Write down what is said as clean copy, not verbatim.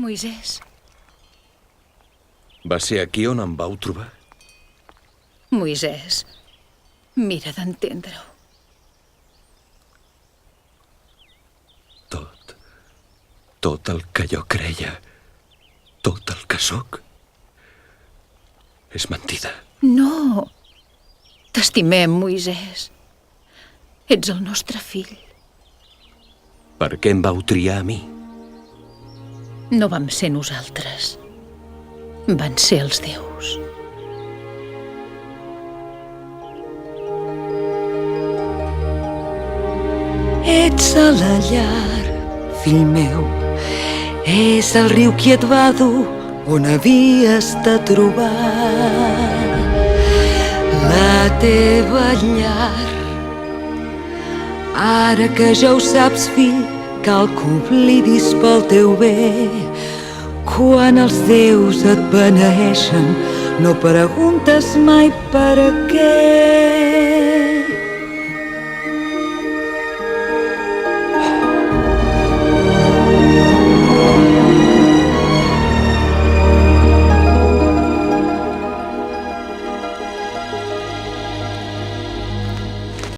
Moisès. Va ser aquí on em vau trobar? Moisès, mira d'entendre-ho. Tot el que jo creia, tot el que sóc, és mentida. No. T'estimem, Moisès. Ets el nostre fill. Per què em vau triar a mi? No vam ser nosaltres. Van ser els déus. Ets a la llar, fill meu. És el riu qui et va dur on havies de trobar la teva llar. Ara que ja ho saps, fill, cal que oblidis pel teu bé. Quan els déus et beneeixen, no preguntes mai per què.